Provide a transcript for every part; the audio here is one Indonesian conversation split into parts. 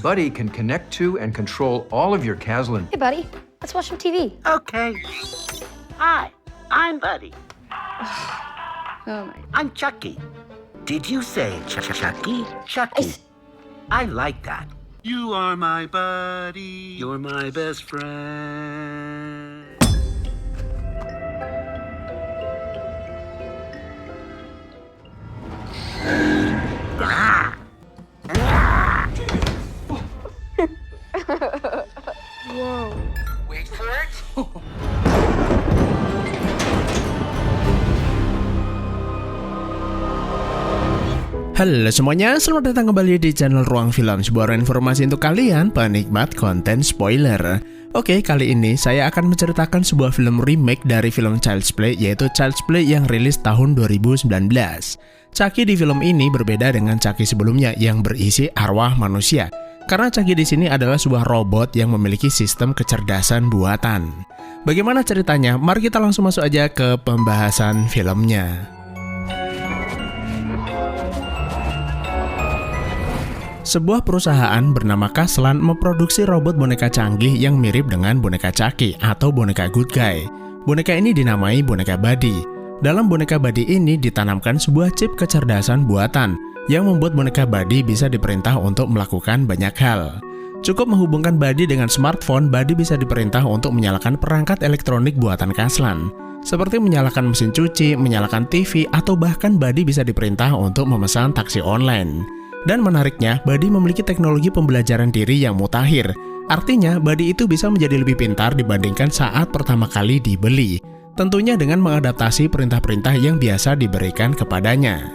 Buddy can connect to and control all of your Caslin. Hey, buddy. Let's watch some TV. Okay. Hi, I'm Buddy. Oh, my. I'm Chucky. Did you say Chucky? Chucky. I like that. You are my buddy. You're my best friend. Whoa. Wait for it. Halo semuanya, selamat datang kembali di channel Ruang Film, sebuah informasi untuk kalian penikmat konten spoiler. Oke, kali ini saya akan menceritakan sebuah film remake dari film Child's Play, yaitu Child's Play yang rilis tahun 2019. Chucky di film ini berbeda dengan Chucky sebelumnya yang berisi arwah manusia, karena Chucky di sini adalah sebuah robot yang memiliki sistem kecerdasan buatan. Bagaimana ceritanya? Mari kita langsung masuk aja ke pembahasan filmnya. Sebuah perusahaan bernama Caslan memproduksi robot boneka canggih yang mirip dengan boneka Chucky atau boneka Good Guy. Boneka ini dinamai boneka Buddy. Dalam boneka Buddy ini ditanamkan sebuah chip kecerdasan buatan yang membuat boneka Buddy bisa diperintah untuk melakukan banyak hal. Cukup menghubungkan Buddy dengan smartphone, Buddy bisa diperintah untuk menyalakan perangkat elektronik buatan Caslan, seperti menyalakan mesin cuci, menyalakan TV, atau bahkan Buddy bisa diperintah untuk memesan taksi online. Dan menariknya, Buddy memiliki teknologi pembelajaran diri yang mutakhir. Artinya, Buddy itu bisa menjadi lebih pintar dibandingkan saat pertama kali dibeli. Tentunya dengan mengadaptasi perintah-perintah yang biasa diberikan kepadanya.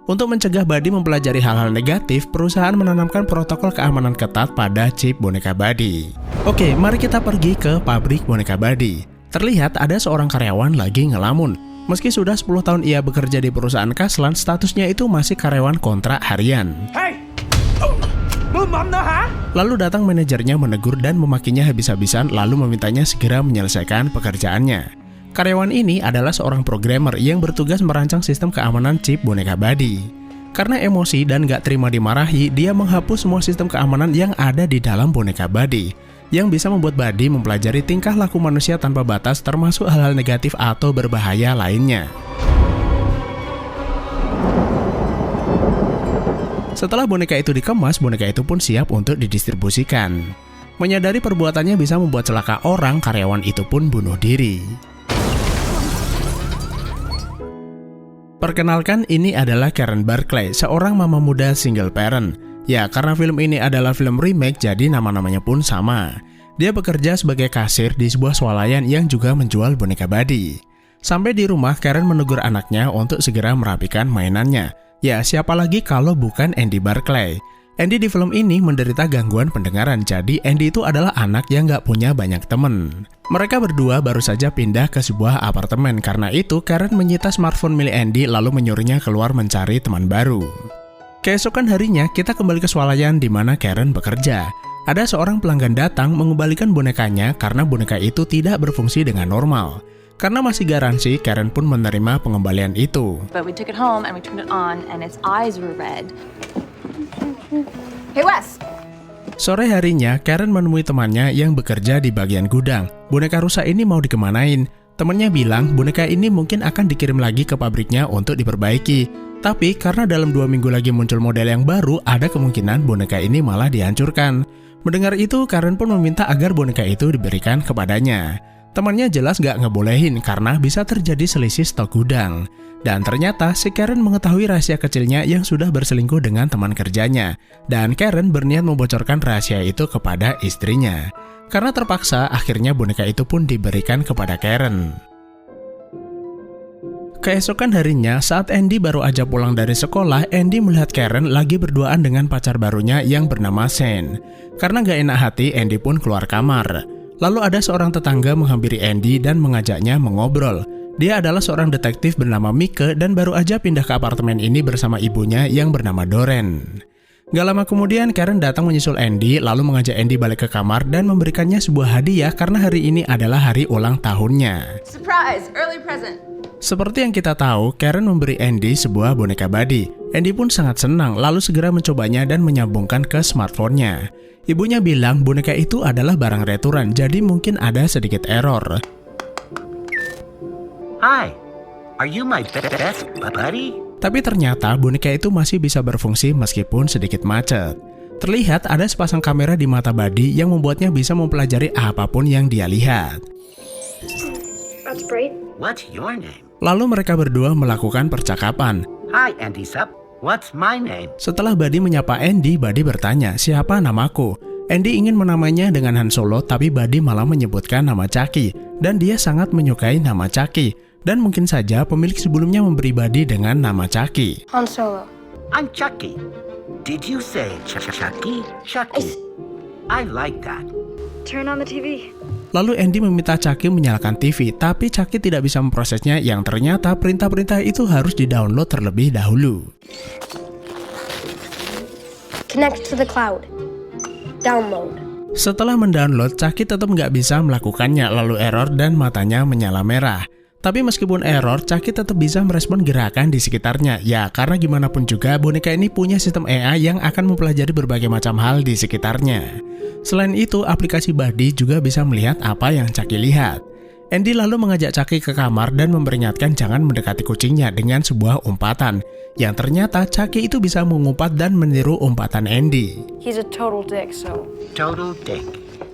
Untuk mencegah Buddy mempelajari hal-hal negatif, perusahaan menanamkan protokol keamanan ketat pada chip boneka Buddy. Oke, mari kita pergi ke pabrik boneka Buddy. Terlihat ada seorang karyawan lagi ngelamun. Meski sudah 10 tahun ia bekerja di perusahaan Caslan, statusnya itu masih karyawan kontrak harian. Hey! Lalu datang manajernya menegur dan memakinya habis-habisan lalu memintanya segera menyelesaikan pekerjaannya. Karyawan ini adalah seorang programmer yang bertugas merancang sistem keamanan chip boneka Buddy. Karena emosi dan gak terima dimarahi, dia menghapus semua sistem keamanan yang ada di dalam boneka Buddy, yang bisa membuat Buddy mempelajari tingkah laku manusia tanpa batas termasuk hal-hal negatif atau berbahaya lainnya. Setelah boneka itu dikemas, boneka itu pun siap untuk didistribusikan. Menyadari perbuatannya bisa membuat celaka orang, karyawan itu pun bunuh diri. Perkenalkan, ini adalah Karen Barclay, seorang mama muda single parent. Ya, karena film ini adalah film remake, jadi nama-namanya pun sama. Dia bekerja sebagai kasir di sebuah swalayan yang juga menjual boneka Buddy. Sampai di rumah, Karen menegur anaknya untuk segera merapikan mainannya. Ya, siapa lagi kalau bukan Andy Barclay. Andy di film ini menderita gangguan pendengaran, jadi Andy itu adalah anak yang gak punya banyak temen. Mereka berdua baru saja pindah ke sebuah apartemen, karena itu Karen menyita smartphone milik Andy lalu menyuruhnya keluar mencari teman baru. Keesokan harinya, kita kembali ke swalayan di mana Karen bekerja. Ada seorang pelanggan datang mengembalikan bonekanya karena boneka itu tidak berfungsi dengan normal. Karena masih garansi, Karen pun menerima pengembalian itu. But we took it home and we turned it on and its eyes were red. Hey, Wes. Sore harinya, Karen menemui temannya yang bekerja di bagian gudang. Boneka rusak ini mau dikemanain? Temannya bilang boneka ini mungkin akan dikirim lagi ke pabriknya untuk diperbaiki. Tapi karena dalam 2 minggu lagi muncul model yang baru, ada kemungkinan boneka ini malah dihancurkan. Mendengar itu, Karen pun meminta agar boneka itu diberikan kepadanya. Temannya jelas gak ngebolehin karena bisa terjadi selisih stok gudang. Dan ternyata si Karen mengetahui rahasia kecilnya yang sudah berselingkuh dengan teman kerjanya. Dan Karen berniat membocorkan rahasia itu kepada istrinya. Karena terpaksa, akhirnya boneka itu pun diberikan kepada Karen. Keesokan harinya, saat Andy baru aja pulang dari sekolah, Andy melihat Karen lagi berduaan dengan pacar barunya yang bernama Shane. Karena gak enak hati, Andy pun keluar kamar. Lalu ada seorang tetangga menghampiri Andy dan mengajaknya mengobrol. Dia adalah seorang detektif bernama Mike dan baru aja pindah ke apartemen ini bersama ibunya yang bernama Doreen. Gak lama kemudian, Karen datang menyusul Andy lalu mengajak Andy balik ke kamar dan memberikannya sebuah hadiah karena hari ini adalah hari ulang tahunnya. Surprise! Early present! Seperti yang kita tahu, Karen memberi Andy sebuah boneka Buddy Andy pun sangat senang lalu segera mencobanya dan menyambungkan ke smartphone-nya. Ibunya bilang boneka itu adalah barang returan, jadi mungkin ada sedikit error. Hi, are you my best buddy? Tapi ternyata boneka itu masih bisa berfungsi meskipun sedikit macet. Terlihat ada sepasang kamera di mata Buddy yang membuatnya bisa mempelajari apapun yang dia lihat. That's great. What's your name? Lalu mereka berdua melakukan percakapan. Hi, Andy Sup. What's my name? Setelah Buddy menyapa Andy, Buddy bertanya, siapa namaku? Andy ingin menamainya dengan Han Solo, tapi Buddy malah menyebutkan nama Chucky, dan dia sangat menyukai nama Chucky. Dan mungkin saja pemilik sebelumnya memberi Buddy dengan nama Chucky. Han Solo. I'm Chucky. Did you say Chucky? Chucky. I like that. Turn on the TV. Lalu Andy meminta Chucky menyalakan TV, tapi Chucky tidak bisa memprosesnya yang ternyata perintah-perintah itu harus di-download terlebih dahulu. Connect to the cloud. Download. Setelah mendownload, Chucky tetap nggak bisa melakukannya, lalu error dan matanya menyala merah. Tapi meskipun error, Chucky tetap bisa merespon gerakan di sekitarnya. Ya, karena gimana pun juga, boneka ini punya sistem AI yang akan mempelajari berbagai macam hal di sekitarnya. Selain itu, aplikasi Buddy juga bisa melihat apa yang Chucky lihat. Andy lalu mengajak Chucky ke kamar dan memperingatkan jangan mendekati kucingnya dengan sebuah umpatan. Yang ternyata Chucky itu bisa mengumpat dan meniru umpatan Andy. He's a total dick, so... Total dick.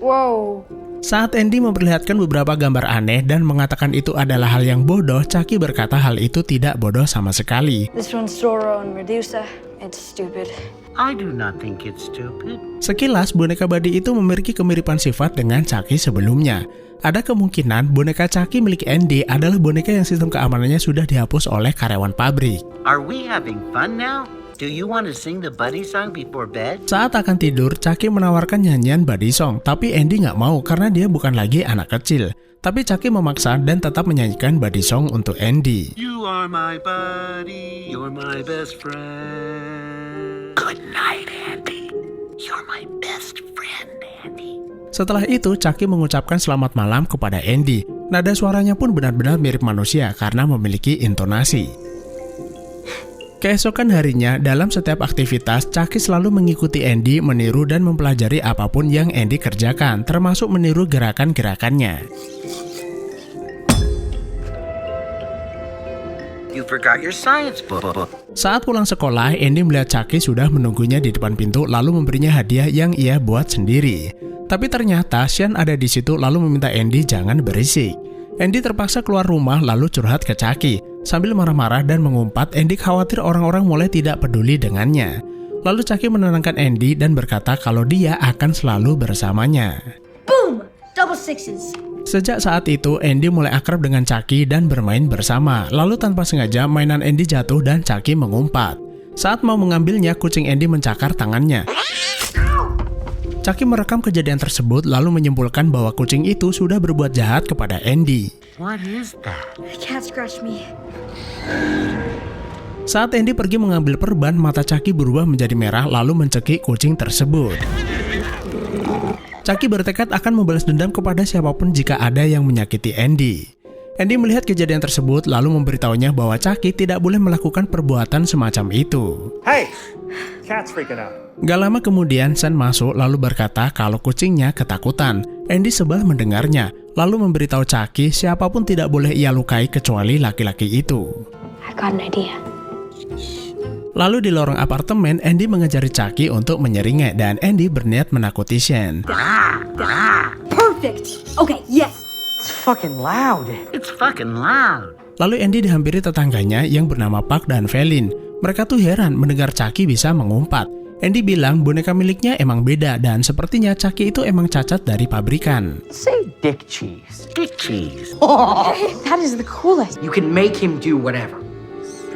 Whoa. Saat Andy memperlihatkan beberapa gambar aneh dan mengatakan itu adalah hal yang bodoh, Chucky berkata hal itu tidak bodoh sama sekali. This one's Zoro and Medusa. It's stupid. I do not think it's stupid. Sekilas, boneka Buddy itu memiliki kemiripan sifat dengan Chucky sebelumnya. Ada kemungkinan boneka Chucky milik Andy adalah boneka yang sistem keamanannya sudah dihapus oleh karyawan pabrik. Are we having fun now? Do you want to sing the Buddy song before bed? Saat akan tidur, Chucky menawarkan nyanyian Buddy Song, tapi Andy nggak mau karena dia bukan lagi anak kecil. Tapi Chucky memaksa dan tetap menyanyikan Buddy Song untuk Andy. You are my buddy, you're my best friend. Good night, Andy. You're my best friend, Andy. Setelah itu, Chucky mengucapkan selamat malam kepada Andy. Nada suaranya pun benar-benar mirip manusia karena memiliki intonasi. Keesokan harinya, dalam setiap aktivitas, Chucky selalu mengikuti Andy, meniru dan mempelajari apapun yang Andy kerjakan, termasuk meniru gerakan-gerakannya. You forgot your science book. Saat pulang sekolah, Andy melihat Chucky sudah menunggunya di depan pintu lalu memberinya hadiah yang ia buat sendiri. Tapi ternyata Sean ada di situ lalu meminta Andy jangan berisik. Andy terpaksa keluar rumah lalu curhat ke Chucky. Sambil marah-marah dan mengumpat, Andy khawatir orang-orang mulai tidak peduli dengannya. Lalu Chucky menenangkan Andy dan berkata kalau dia akan selalu bersamanya. Boom! Double sixes. Sejak saat itu, Andy mulai akrab dengan Chucky dan bermain bersama. Lalu tanpa sengaja, mainan Andy jatuh dan Chucky mengumpat. Saat mau mengambilnya, kucing Andy mencakar tangannya. Chucky merekam kejadian tersebut lalu menyimpulkan bahwa kucing itu sudah berbuat jahat kepada Andy. What is that? The cat scratched me. Saat Andy pergi mengambil perban, mata Chucky berubah menjadi merah lalu mencekik kucing tersebut. Chucky bertekad akan membalas dendam kepada siapapun jika ada yang menyakiti Andy. Andy melihat kejadian tersebut lalu memberitahunya bahwa Chucky tidak boleh melakukan perbuatan semacam itu. Hey! Cat's freaking out. Gak lama kemudian, Sean masuk lalu berkata kalau kucingnya ketakutan. Andy sebel mendengarnya, lalu memberitahu Chucky siapapun tidak boleh ia lukai kecuali laki-laki itu. I got an idea. Lalu di lorong apartemen, Andy mengajari Chucky untuk menyeringai dan Andy berniat menakuti Sean. Perfect. Okay, yes. It's fucking loud. It's fucking loud. Lalu Andy dihampiri tetangganya yang bernama Park dan Felin. Mereka tuh heran mendengar Chucky bisa mengumpat. Andy bilang boneka miliknya emang beda dan sepertinya Chucky itu emang cacat dari pabrikan. Say dick cheese. Dick cheese. That is the coolest. You can make him do whatever.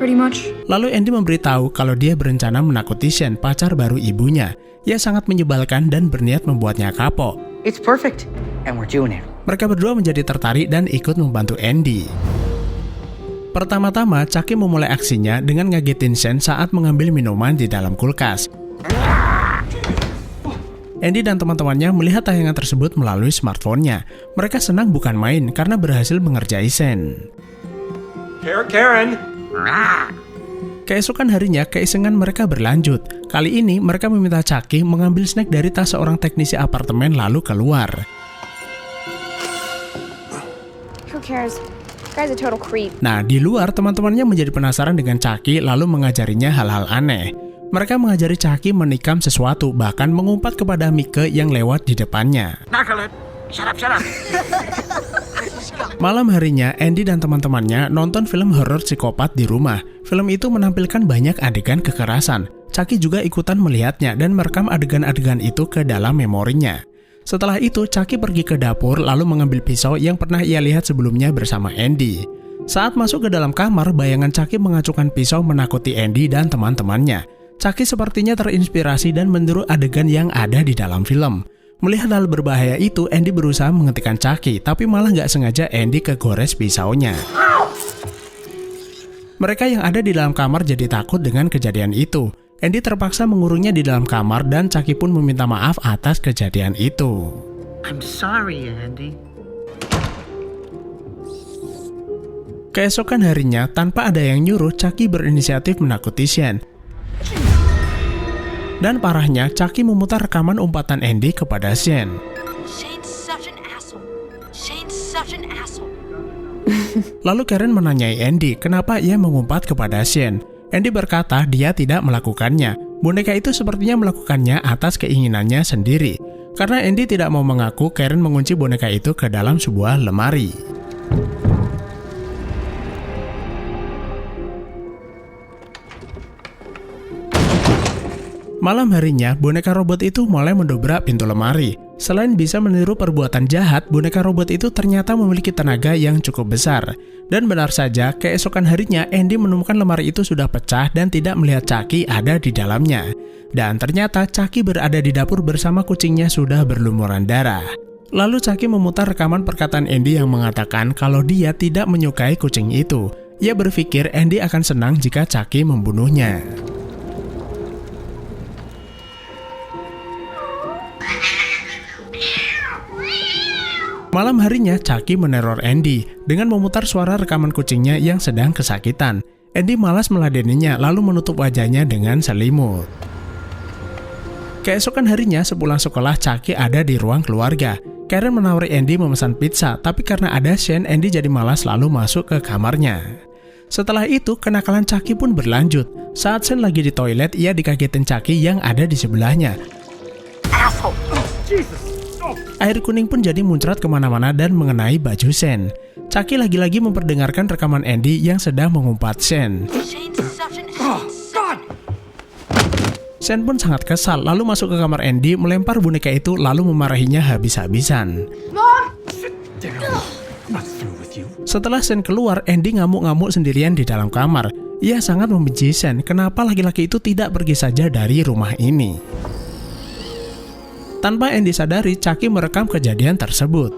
Pretty much. Lalu Andy memberitahu kalau dia berencana menakuti Sean, pacar baru ibunya. Ia sangat menyebalkan dan berniat membuatnya kapok. It's perfect, and we're doing it. Mereka berdua menjadi tertarik dan ikut membantu Andy. Pertama-tama, Chucky memulai aksinya dengan ngagetin Sean saat mengambil minuman di dalam kulkas. Andy dan teman-temannya melihat tayangan tersebut melalui smartphone-nya. Mereka senang bukan main karena berhasil mengerjai Sean. Karen! Keesokan harinya, keisengan mereka berlanjut. Kali ini, mereka meminta Chucky mengambil snack dari tas seorang teknisi apartemen lalu keluar. Who cares? Guy's a total creep. Nah, di luar, teman-temannya menjadi penasaran dengan Chucky lalu mengajarinya hal-hal aneh. Mereka mengajari Chucky menikam sesuatu, bahkan mengumpat kepada Mike yang lewat di depannya. Narcolet, shut up. Malam harinya, Andy dan teman-temannya nonton film horor psikopat di rumah. Film itu menampilkan banyak adegan kekerasan. Chucky juga ikutan melihatnya dan merekam adegan-adegan itu ke dalam memorinya. Setelah itu, Chucky pergi ke dapur lalu mengambil pisau yang pernah ia lihat sebelumnya bersama Andy. Saat masuk ke dalam kamar, bayangan Chucky mengacungkan pisau menakuti Andy dan teman-temannya. Chucky sepertinya terinspirasi dan meniru adegan yang ada di dalam film. Melihat hal berbahaya itu, Andy berusaha menghentikan Chucky, tapi malah nggak sengaja Andy kegores pisaunya. Mereka yang ada di dalam kamar jadi takut dengan kejadian itu. Andy terpaksa mengurungnya di dalam kamar dan Chucky pun meminta maaf atas kejadian itu. I'm sorry, Andy. Keesokan harinya, tanpa ada yang nyuruh, Chucky berinisiatif menakuti Shane. Dan parahnya, Chucky memutar rekaman umpatan Andy kepada Shane. Shane's such an asshole. Shane's such an asshole. Lalu Karen menanyai Andy kenapa ia mengumpat kepada Shane. Andy berkata dia tidak melakukannya. Boneka itu sepertinya melakukannya atas keinginannya sendiri. Karena Andy tidak mau mengaku, Karen mengunci boneka itu ke dalam sebuah lemari. Malam harinya, boneka robot itu mulai mendobrak pintu lemari. Selain bisa meniru perbuatan jahat, boneka robot itu ternyata memiliki tenaga yang cukup besar. Dan benar saja, keesokan harinya Andy menemukan lemari itu sudah pecah dan tidak melihat Chucky ada di dalamnya. Dan ternyata Chucky berada di dapur bersama kucingnya sudah berlumuran darah. Lalu Chucky memutar rekaman perkataan Andy yang mengatakan kalau dia tidak menyukai kucing itu. Ia berpikir Andy akan senang jika Chucky membunuhnya. Malam harinya, Chucky meneror Andy dengan memutar suara rekaman kucingnya yang sedang kesakitan. Andy malas meladeninya lalu menutup wajahnya dengan selimut. Keesokan harinya, sepulang sekolah, Chucky ada di ruang keluarga. Karen menawari Andy memesan pizza, tapi karena ada Shane, Andy jadi malas lalu masuk ke kamarnya. Setelah itu, kenakalan Chucky pun berlanjut. Saat Shane lagi di toilet, ia dikagetin Chucky yang ada di sebelahnya. Air kuning pun jadi muncrat kemana-mana dan mengenai baju Shane. Chucky lagi-lagi memperdengarkan rekaman Andy yang sedang mengumpat Shane. Shane pun sangat kesal, lalu masuk ke kamar Andy, melempar boneka itu lalu memarahinya habis-habisan. Setelah Shane keluar, Andy ngamuk-ngamuk sendirian di dalam kamar. Ia sangat membenci Shane, kenapa laki-laki itu tidak pergi saja dari rumah ini. Tanpa Andy sadari, Chucky merekam kejadian tersebut.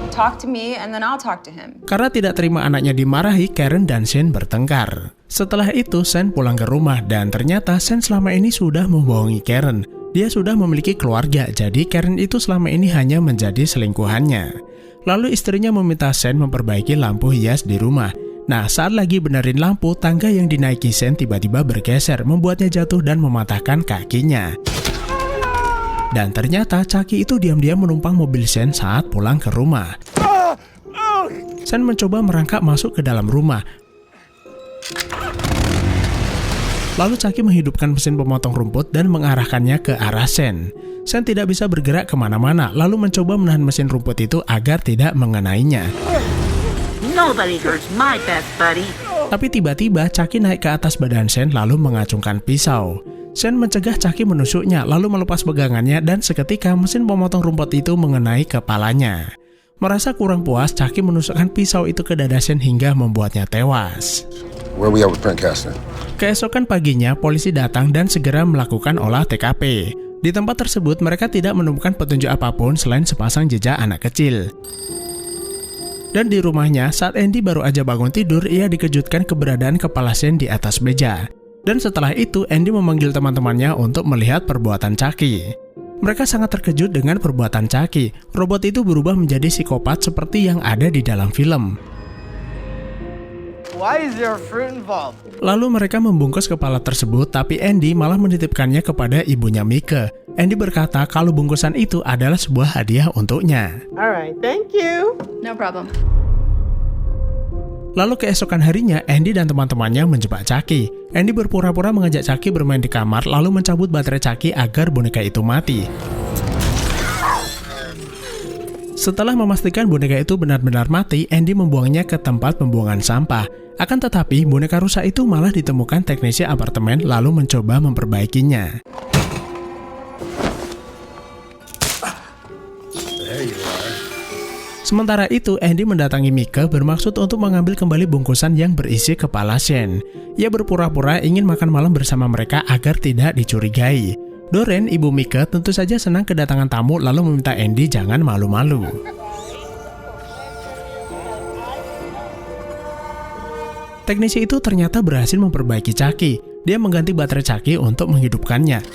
Talk to me and then I'll talk to him. Karena tidak terima anaknya dimarahi, Karen dan Shane bertengkar. Setelah itu, Shane pulang ke rumah dan ternyata Shane selama ini sudah membohongi Karen. Dia sudah memiliki keluarga, jadi Karen itu selama ini hanya menjadi selingkuhannya. Lalu istrinya meminta Shane memperbaiki lampu hias di rumah. Nah, saat lagi benerin lampu, tangga yang dinaiki Shane tiba-tiba bergeser, membuatnya jatuh dan mematahkan kakinya. Dan ternyata Chucky itu diam-diam menumpang mobil Shane saat pulang ke rumah. Shane mencoba merangkak masuk ke dalam rumah. Lalu Chucky menghidupkan mesin pemotong rumput dan mengarahkannya ke arah Shane. Shane tidak bisa bergerak kemana-mana, lalu mencoba menahan mesin rumput itu agar tidak mengenainya. Nobody hurts my best buddy. Tapi tiba-tiba Chucky naik ke atas badan Shane lalu mengacungkan pisau. Shane mencegah Chucky menusuknya lalu melepas pegangannya dan seketika mesin pemotong rumput itu mengenai kepalanya. Merasa kurang puas, Chucky menusukkan pisau itu ke dada Shane hingga membuatnya tewas. Where we at with Brent Kastner? Keesokan paginya, polisi datang dan segera melakukan olah TKP. Di tempat tersebut, mereka tidak menemukan petunjuk apapun selain sepasang jejak anak kecil. Dan di rumahnya, saat Andy baru aja bangun tidur, ia dikejutkan keberadaan kepala Shane di atas meja. Dan setelah itu, Andy memanggil teman-temannya untuk melihat perbuatan Chucky. Mereka sangat terkejut dengan perbuatan Chucky. Robot itu berubah menjadi psikopat seperti yang ada di dalam film. Why is there fruit involved? Lalu mereka membungkus kepala tersebut, tapi Andy malah menitipkannya kepada ibunya Mika. Andy berkata kalau bungkusan itu adalah sebuah hadiah untuknya. Alright, thank you. No problem. Lalu keesokan harinya, Andy dan teman-temannya menjebak Chucky. Andy berpura-pura mengajak Chucky bermain di kamar, lalu mencabut baterai Chucky agar boneka itu mati. Setelah memastikan boneka itu benar-benar mati, Andy membuangnya ke tempat pembuangan sampah. Akan tetapi, boneka rusak itu malah ditemukan teknisi apartemen lalu mencoba memperbaikinya. Sementara itu, Andy mendatangi Mika bermaksud untuk mengambil kembali bungkusan yang berisi kepala Shane. Ia berpura-pura ingin makan malam bersama mereka agar tidak dicurigai. Doreen, ibu Mika, tentu saja senang kedatangan tamu lalu meminta Andy jangan malu-malu. Teknisi itu ternyata berhasil memperbaiki Chucky. Dia mengganti baterai Chucky untuk menghidupkannya.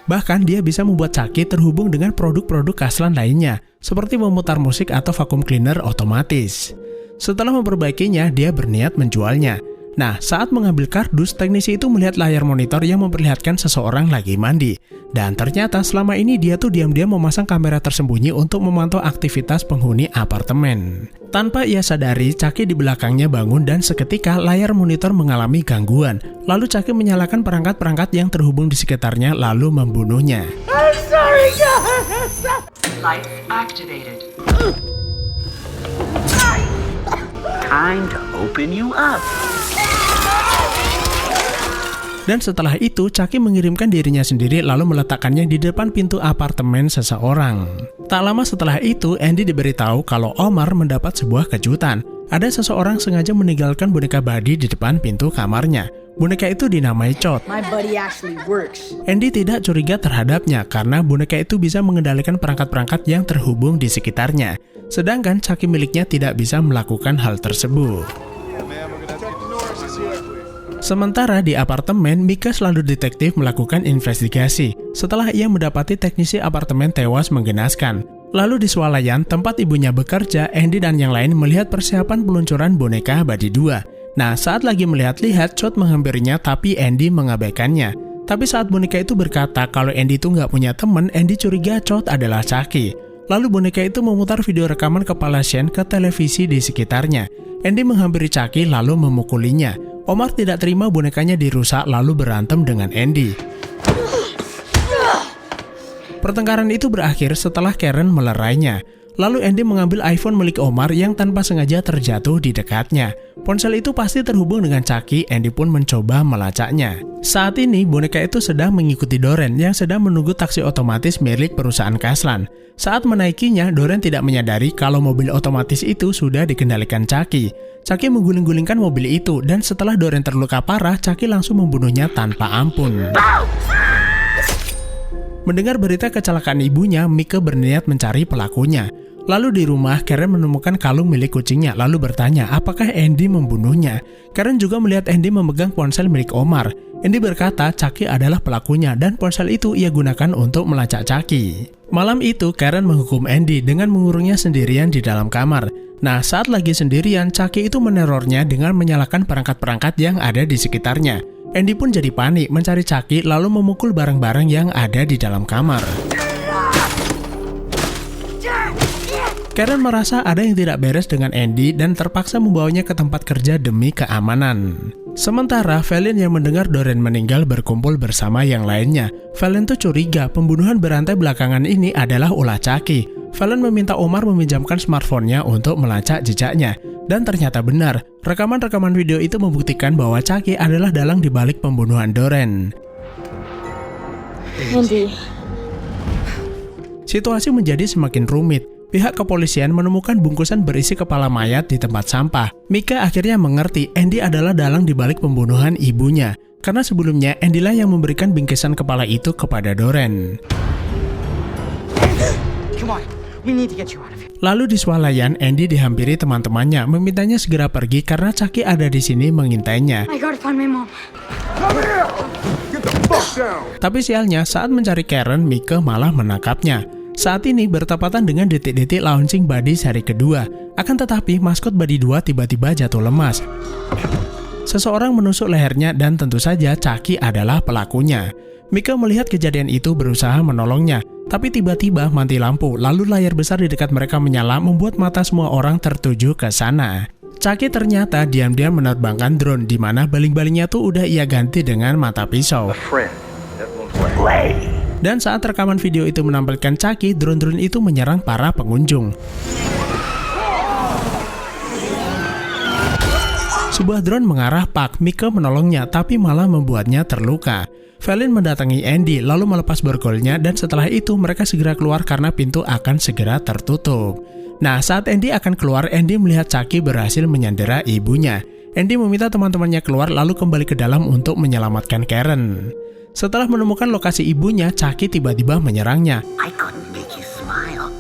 Bahkan dia bisa membuat Chucky terhubung dengan produk-produk Kaslan lainnya, seperti memutar musik atau vacuum cleaner otomatis. Setelah memperbaikinya, dia berniat menjualnya. Nah, saat mengambil kardus, teknisi itu melihat layar monitor yang memperlihatkan seseorang lagi mandi. Dan ternyata selama ini dia tuh diam-diam memasang kamera tersembunyi untuk memantau aktivitas penghuni apartemen. Tanpa ia sadari, Chucky di belakangnya bangun dan seketika layar monitor mengalami gangguan. Lalu Chucky menyalakan perangkat-perangkat yang terhubung di sekitarnya lalu membunuhnya. I'm sorry, guys. Light activated. Time to open you up. Dan setelah itu, Chucky mengirimkan dirinya sendiri lalu meletakkannya di depan pintu apartemen seseorang. Tak lama setelah itu, Andy diberitahu kalau Omar mendapat sebuah kejutan. Ada seseorang sengaja meninggalkan boneka Buddy di depan pintu kamarnya. Boneka itu dinamai Chot. My buddy actually works. Andy tidak curiga terhadapnya karena boneka itu bisa mengendalikan perangkat-perangkat yang terhubung di sekitarnya. Sedangkan Chucky miliknya tidak bisa melakukan hal tersebut. Sementara di apartemen, Mika selalu detektif melakukan investigasi. Setelah ia mendapati teknisi apartemen tewas menggenaskan. Lalu di swalayan, tempat ibunya bekerja, Andy dan yang lain melihat persiapan peluncuran boneka Buddy 2. Nah, saat lagi melihat-lihat, Chot menghampirinya tapi Andy mengabaikannya. Tapi saat boneka itu berkata kalau Andy itu nggak punya teman, Andy curiga Chot adalah Chucky. Lalu boneka itu memutar video rekaman kepala Shane ke televisi di sekitarnya. Andy menghampiri Chucky lalu memukulinya. Omar tidak terima bonekanya dirusak lalu berantem dengan Andy. Pertengkaran itu berakhir setelah Karen melerainya. Lalu Andy mengambil iPhone milik Omar yang tanpa sengaja terjatuh di dekatnya. Ponsel itu pasti terhubung dengan Chucky, Andy pun mencoba melacaknya. Saat ini boneka itu sedang mengikuti Doreen yang sedang menunggu taksi otomatis milik perusahaan Kaslan. Saat menaikinya, Doreen tidak menyadari kalau mobil otomatis itu sudah dikendalikan Chucky. Chucky mengguling-gulingkan mobil itu dan setelah Doreen terluka parah, Chucky langsung membunuhnya tanpa ampun. Mendengar berita kecelakaan ibunya, Mika berniat mencari pelakunya. Lalu di rumah, Karen menemukan kalung milik kucingnya lalu bertanya apakah Andy membunuhnya. Karen juga melihat Andy memegang ponsel milik Omar. Andy berkata Chucky adalah pelakunya dan ponsel itu ia gunakan untuk melacak Chucky. Malam itu, Karen menghukum Andy dengan mengurungnya sendirian di dalam kamar. Nah, saat lagi sendirian, Chucky itu menerornya dengan menyalakan perangkat-perangkat yang ada di sekitarnya. Andy pun jadi panik mencari Chucky lalu memukul barang-barang yang ada di dalam kamar. Karen merasa ada yang tidak beres dengan Andy dan terpaksa membawanya ke tempat kerja demi keamanan. Sementara Valen yang mendengar Doreen meninggal berkumpul bersama yang lainnya. Valen tuh curiga pembunuhan berantai belakangan ini adalah ulah Chucky. Valen meminta Omar meminjamkan smartphone-nya untuk melacak jejaknya. Dan ternyata benar, rekaman-rekaman video itu membuktikan bahwa Chucky adalah dalang dibalik pembunuhan Doreen. Andy. Situasi menjadi semakin rumit. Pihak kepolisian menemukan bungkusan berisi kepala mayat di tempat sampah. Mika akhirnya mengerti Andy adalah dalang dibalik pembunuhan ibunya. Karena sebelumnya Andy lah yang memberikan bingkisan kepala itu kepada Doreen. Come on, we need to get you out of here. Lalu di swalayan, Andy dihampiri teman-temannya, memintanya segera pergi karena Chucky ada di sini mengintainya. I gotta find my mom. Tapi sialnya, saat mencari Karen, Mika malah menangkapnya. Saat ini bertepatan dengan detik-detik launching Buddy seri kedua. Akan tetapi, maskot Buddy 2 tiba-tiba jatuh lemas. Seseorang menusuk lehernya dan tentu saja Chucky adalah pelakunya. Mika melihat kejadian itu berusaha menolongnya. Tapi tiba-tiba mati lampu, lalu layar besar di dekat mereka menyala membuat mata semua orang tertuju ke sana. Chucky ternyata diam-diam menerbangkan drone di mana baling-balingnya tuh udah ia ganti dengan mata pisau. Dan saat rekaman video itu menampilkan Chucky, drone-drone itu menyerang para pengunjung. Sebuah drone mengarah Park. Mika menolongnya, tapi malah membuatnya terluka. Valin mendatangi Andy, lalu melepas borgolnya, dan setelah itu mereka segera keluar karena pintu akan segera tertutup. Nah, saat Andy akan keluar, Andy melihat Chucky berhasil menyandera ibunya. Andy meminta teman-temannya keluar lalu kembali ke dalam untuk menyelamatkan Karen. Setelah menemukan lokasi ibunya, Chucky tiba-tiba menyerangnya. I couldn't make you smile.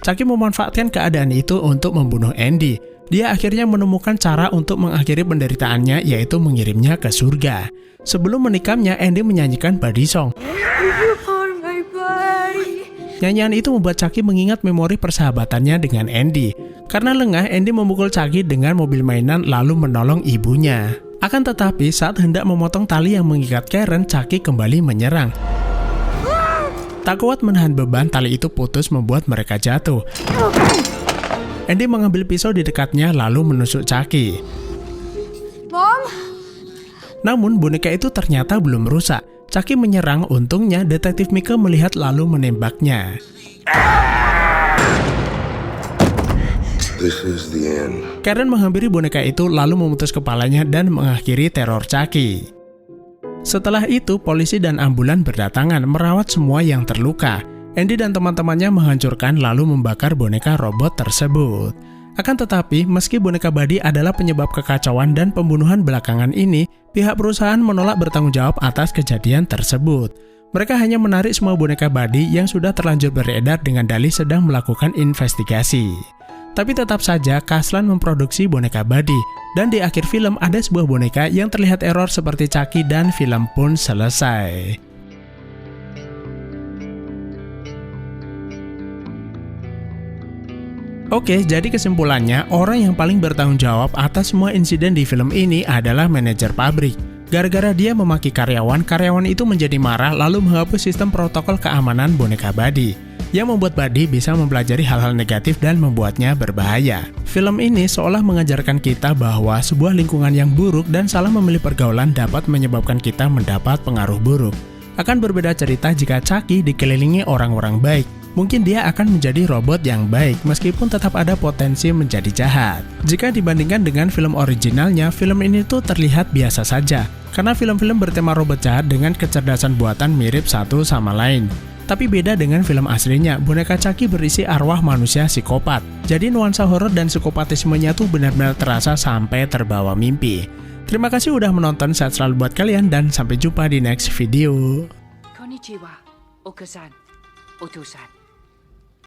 Chucky memanfaatkan keadaan itu untuk membunuh Andy. Dia akhirnya menemukan cara untuk mengakhiri penderitaannya, yaitu mengirimnya ke surga. Sebelum menikamnya, Andy menyanyikan Buddy Song. Nyanyian itu membuat Chucky mengingat memori persahabatannya dengan Andy. Karena lengah, Andy memukul Chucky dengan mobil mainan lalu menolong ibunya. Akan tetapi, saat hendak memotong tali yang mengikat Karen, Chucky kembali menyerang. Tak kuat menahan beban, tali itu putus membuat mereka jatuh. Andy mengambil pisau di dekatnya lalu menusuk Chucky. Mom? Namun boneka itu ternyata belum rusak. Chucky menyerang, untungnya detektif Mika melihat lalu menembaknya. This is the end. Karen menghampiri boneka itu lalu memutus kepalanya dan mengakhiri teror Chucky. Setelah itu, polisi dan ambulan berdatangan merawat semua yang terluka. Andy dan teman-temannya menghancurkan lalu membakar boneka robot tersebut. Akan tetapi, meski boneka Buddy adalah penyebab kekacauan dan pembunuhan belakangan ini, pihak perusahaan menolak bertanggung jawab atas kejadian tersebut. Mereka hanya menarik semua boneka Buddy yang sudah terlanjur beredar dengan dalih sedang melakukan investigasi. Tapi tetap saja, Kaslan memproduksi boneka Buddy, dan di akhir film ada sebuah boneka yang terlihat error seperti Chucky dan film pun selesai. Oke, jadi kesimpulannya, orang yang paling bertanggung jawab atas semua insiden di film ini adalah manajer pabrik. Gara-gara dia memaki karyawan itu menjadi marah lalu menghapus sistem protokol keamanan boneka Buddy, yang membuat Buddy bisa mempelajari hal-hal negatif dan membuatnya berbahaya. Film ini seolah mengajarkan kita bahwa sebuah lingkungan yang buruk dan salah memilih pergaulan dapat menyebabkan kita mendapat pengaruh buruk. Akan berbeda cerita jika Chucky dikelilingi orang-orang baik. Mungkin dia akan menjadi robot yang baik meskipun tetap ada potensi menjadi jahat. Jika dibandingkan dengan film originalnya, film ini tuh terlihat biasa saja. Karena film-film bertema robot jahat dengan kecerdasan buatan mirip satu sama lain. Tapi beda dengan film aslinya, boneka Chucky berisi arwah manusia psikopat. Jadi nuansa horor dan psikopatismenya tuh benar-benar terasa sampai terbawa mimpi. Terima kasih udah menonton, sehat selalu buat kalian dan sampai jumpa di next video. Konnichiwa, Oka-san, Oto-san.